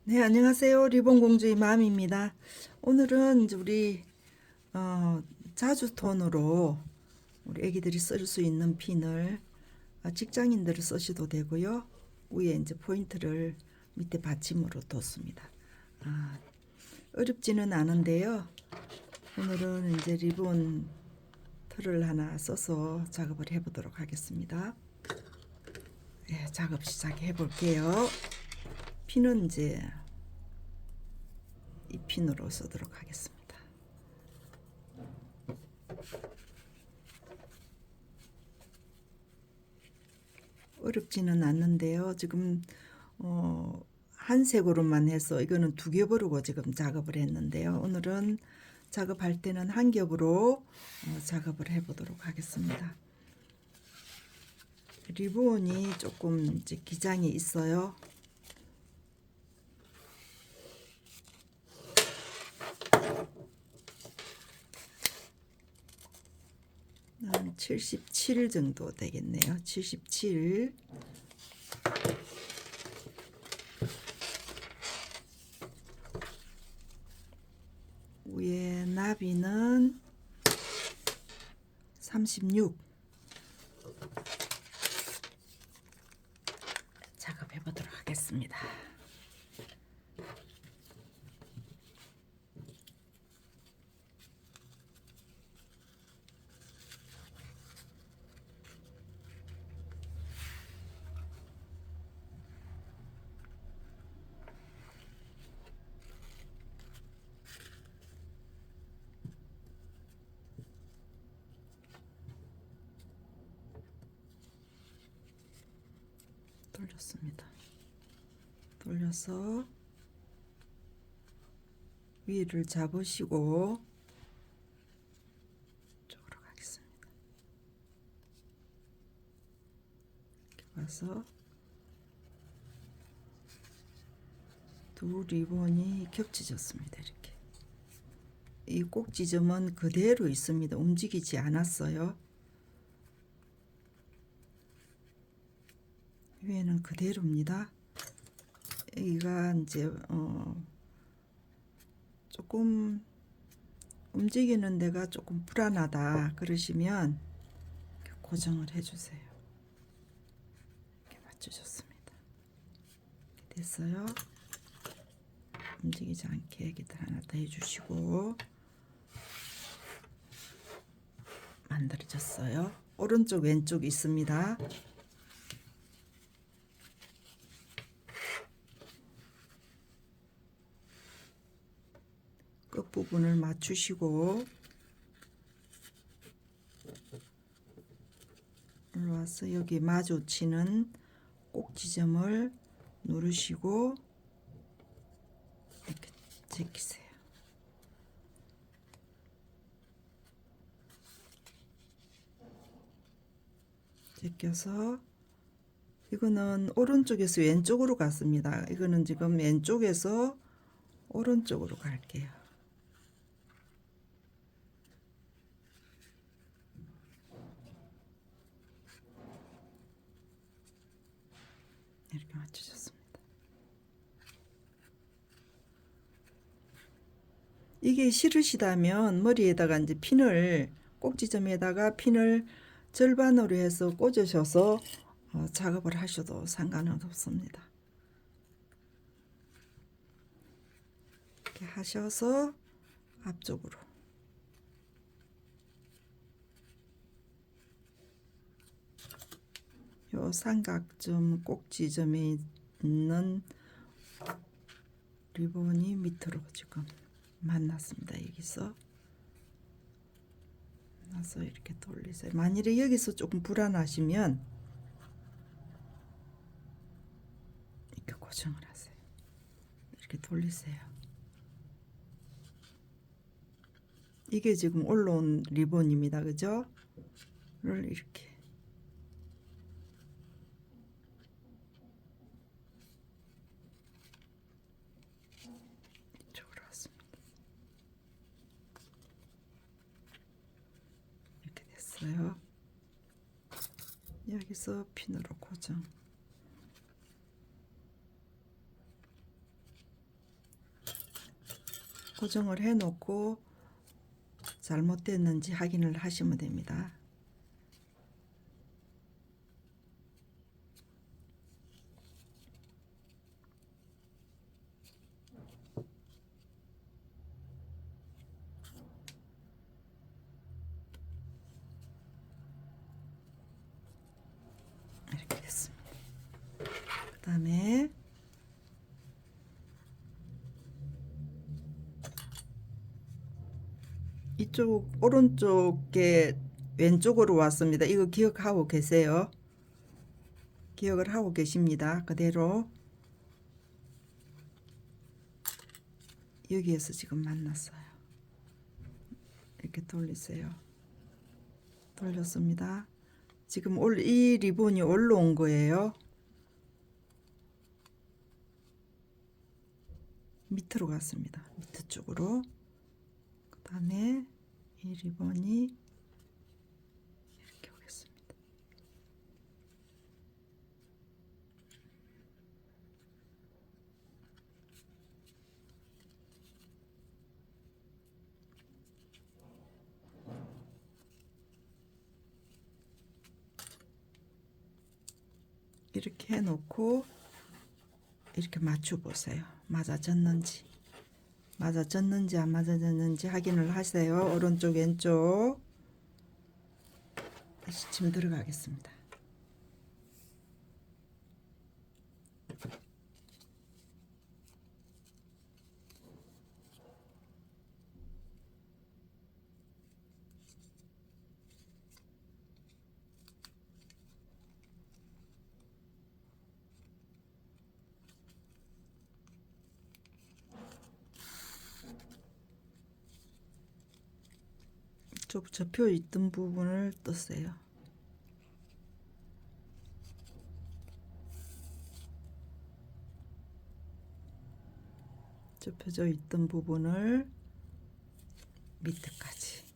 네, 안녕하세요. 리본공주의 맘입니다. 오늘은 이제 우리 자주톤으로 우리 애기들이 쓸 수 있는 핀을 직장인들을 쓰셔도 되고요. 위에 이제 포인트를 밑에 받침으로 뒀습니다. 아, 어렵지는 않은데요. 오늘은 이제 리본 틀을 하나 써서 작업을 해보도록 하겠습니다. 네, 작업 시작해 볼게요. 핀은 이제 이 핀으로 쓰도록 하겠습니다. 어렵지는 않는데요. 지금 한 색으로만 해서 이거는 두 겹으로 지금 작업을 했는데요. 오늘은 작업할 때는 한 겹으로 작업을 해보도록 하겠습니다. 리본이 조금 이제 기장이 있어요. 77 정도 되겠네요. 77. 위에 나비는 36. 작업해 보도록 하겠습니다. 돌렸습니다. 돌려서 위를 잡으시고 쪽으로 가겠습니다. 이렇게 와서 두 리본이 겹쳐졌습니다. 이렇게 이 꼭지점은 그대로 있습니다. 움직이지 않았어요. 위에는 그대로입니다. 여기가 이제 조금 움직이는 데가 조금 불안하다 그러시면 이렇게 고정을 해주세요. 이렇게 맞춰줬습니다. 이렇게 됐어요. 움직이지 않게 여기다 하나 더 해주시고 만들어졌어요. 오른쪽 왼쪽 있습니다. 끝부분을 맞추시고 올라와서 여기 마주치는 꼭지점을 누르시고 이렇게 제끼세요. 제껴서 이거는 오른쪽에서 왼쪽으로 갔습니다. 이거는 지금 왼쪽에서 오른쪽으로 갈게요. 이렇게 맞춰줬습니다. 이게 싫으시다면 머리에다가 이제 핀을 꼭지점에다가 핀을 절반으로 해서 꽂으셔서 작업을 하셔도 상관은 없습니다. 이렇게 하셔서 앞쪽으로 요 삼각점 꼭지점에 있는 리본이 밑으로 지금 만났습니다. 여기서 나서 이렇게 돌리세요. 만일에 여기서 조금 불안하시면 이렇게 고정을 하세요. 이렇게 돌리세요. 이게 지금 올라온 리본입니다. 그죠? 를 이렇게 이쪽으로 왔습니다. 이렇게 됐어요. 여기서 핀으로 고정. 고정을 해 놓고 잘못됐는지 확인을 하시면 됩니다. 이렇게 됐습니다. 그 다음에 이쪽 오른쪽에 왼쪽으로 왔습니다. 이거 기억하고 계세요? 기억을 하고 계십니다. 그대로 여기에서 지금 만났어요. 이렇게 돌리세요. 돌렸습니다. 지금 이 리본이 올라온 거예요. 밑으로 갔습니다. 밑에 쪽으로. 그 다음에 이 리본이 이렇게 오겠습니다. 이렇게 해놓고 이렇게 맞춰 보세요. 맞아졌는지 안 맞아졌는지 확인을 하세요. 오른쪽 왼쪽. 다시 침 들어가겠습니다. 접혀 있던 부분을 떴어요. 접혀져 있던 부분을 밑에까지.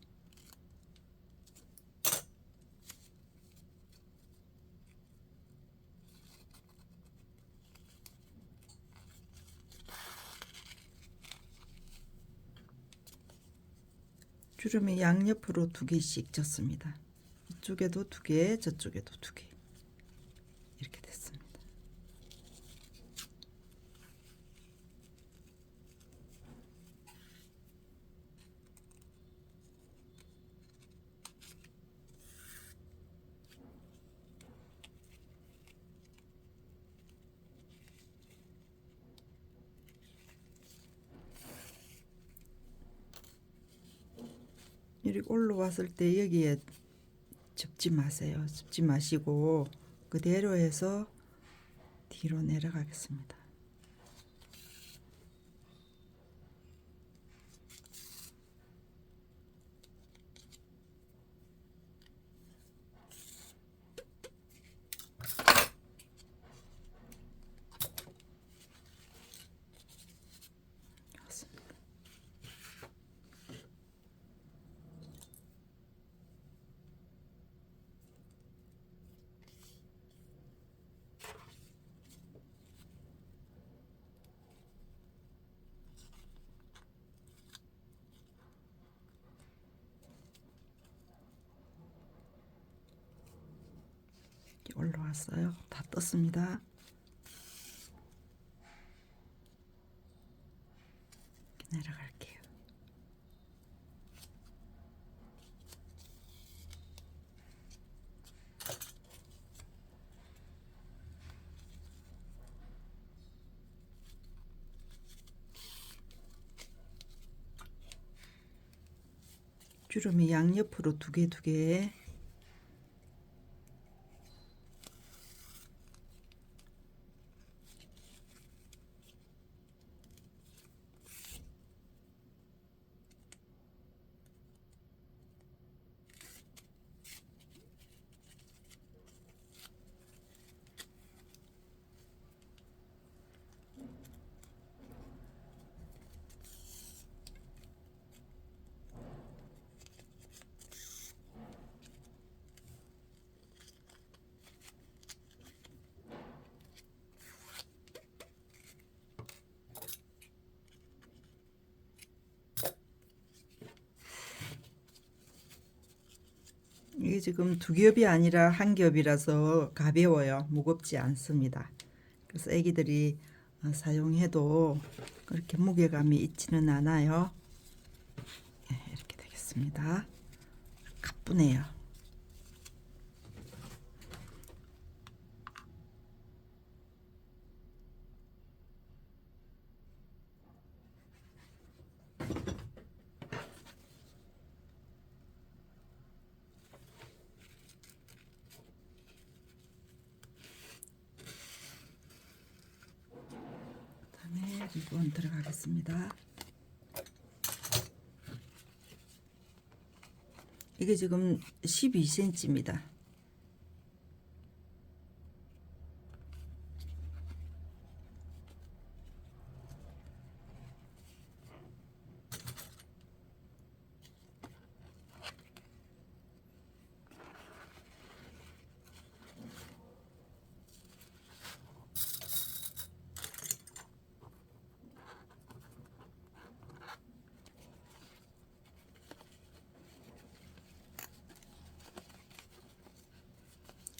주름이 양옆으로 2개씩 졌습니다. 이쪽에도 2개, 저쪽에도 2개. 이렇게 됐습니다. 이렇게 올라왔을 때 여기에 접지 마세요. 접지 마시고 그대로 해서 뒤로 내려가겠습니다. 올라왔어요. 다 떴습니다. 이렇게 내려갈게요. 주름이 양옆으로 2개 이게 지금 두 겹이 아니라 한 겹이라서 가벼워요. 무겁지 않습니다. 그래서 애기들이 사용해도 그렇게 무게감이 있지는 않아요. 네, 이렇게 되겠습니다. 가쁘네요. 그다음에 리본 들어가겠습니다. 이게 지금 12cm입니다.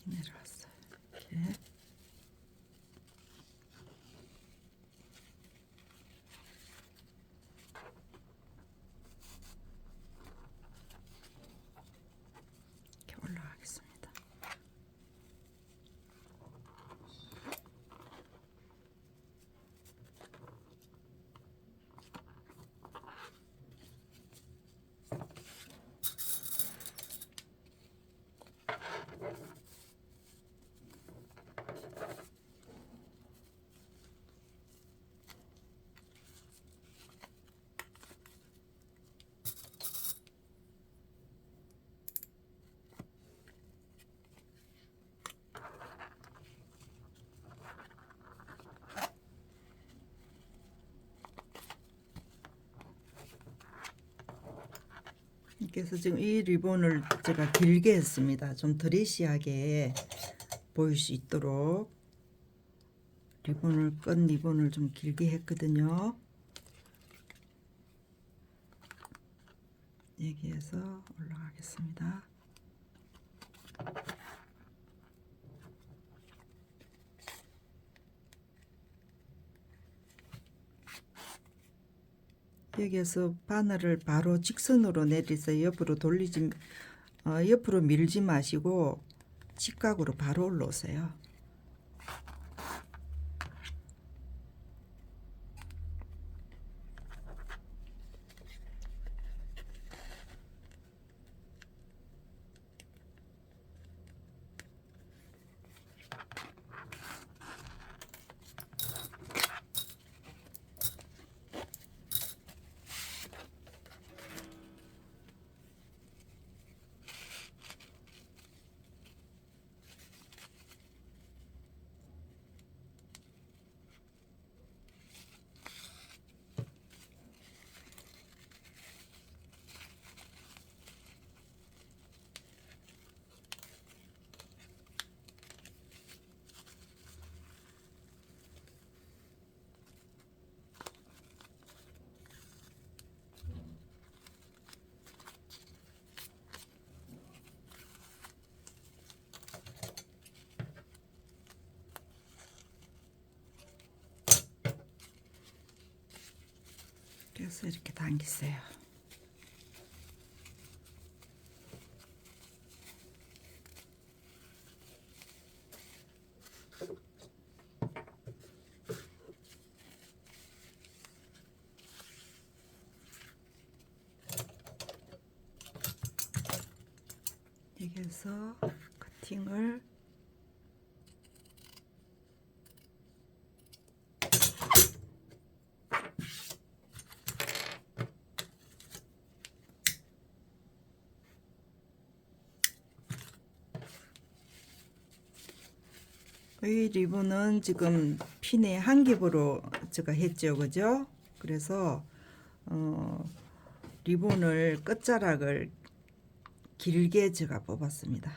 내려왔어요. 이렇게. 이렇게 올라가겠습니다. 그래서 지금 이 리본을 제가 길게 했습니다. 좀 드레시하게 보일 수 있도록 끈 리본을 좀 길게 했거든요. 여기에서 올라가겠습니다. 여기에서 바늘을 바로 직선으로 내리서 옆으로 돌리지 옆으로 밀지 마시고 직각으로 바로 올라오세요. 그래서 이렇게 당기세요. 여기서 커팅을 이 리본은 지금 핀의 한 겹으로 제가 했죠, 그죠? 그래서 리본을 끝자락을 길게 제가 뽑았습니다.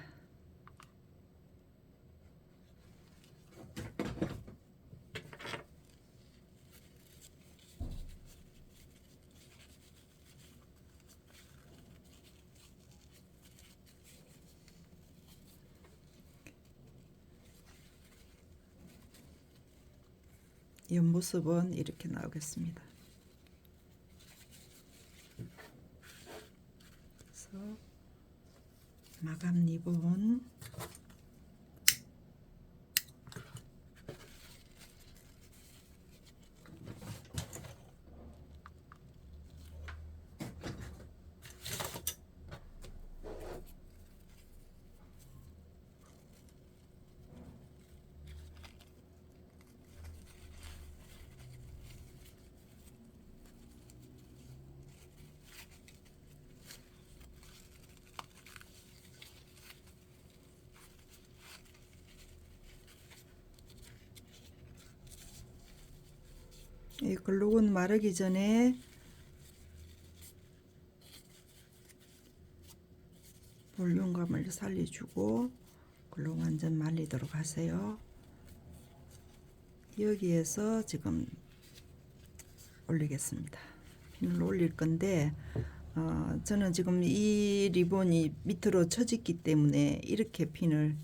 옆모습은 이렇게 나오겠습니다. 그래서 마감 리본 이 글루건 마르기 전에 볼륨감을 살려주고 글루 완전 말리도록 하세요. 여기에서 지금 올리겠습니다. 핀을 올릴 건데 저는 지금 이 리본이 밑으로 처졌기 때문에 이렇게 핀을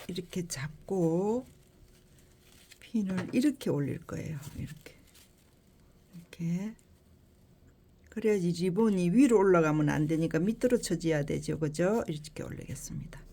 이렇게 잡고 핀을 이렇게 올릴 거예요. 이렇게 그래야지 리본이 위로 올라가면 안 되니까 밑으로 쳐져야 되죠, 그죠? 이렇게 올리겠습니다.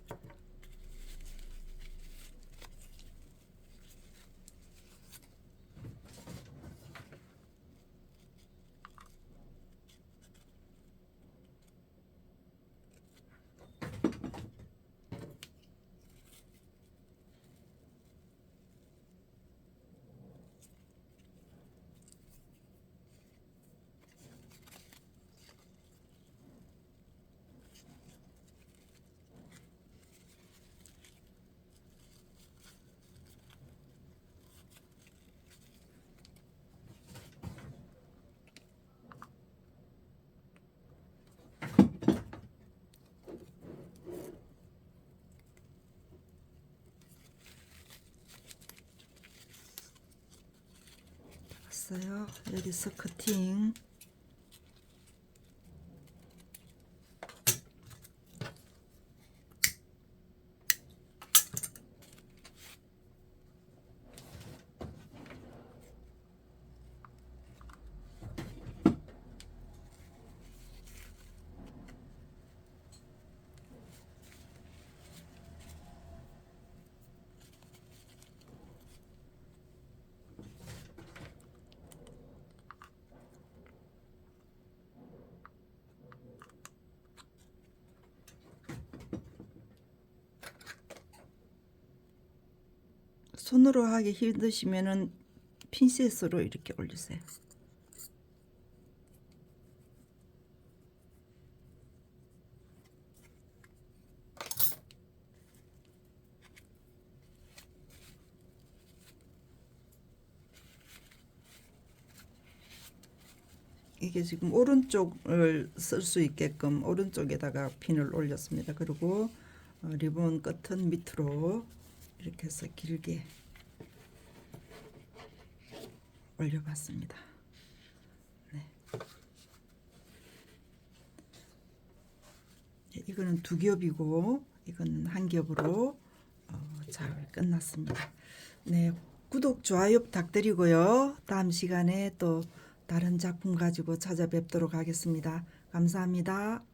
봤어요? 여기서 커팅. 손으로 하기 힘드시면은 핀셋으로 이렇게 올리세요. 이게 지금 오른쪽을 쓸 수 있게끔 오른쪽에다가 핀을 올렸습니다. 그리고 리본 끝은 밑으로 이렇게 해서 길게 올려봤습니다. 네. 이거는 두 겹이고 이건 한 겹으로 잘 끝났습니다. 네, 구독, 좋아요 부탁드리고요. 다음 시간에 또 다른 작품 가지고 찾아뵙도록 하겠습니다. 감사합니다.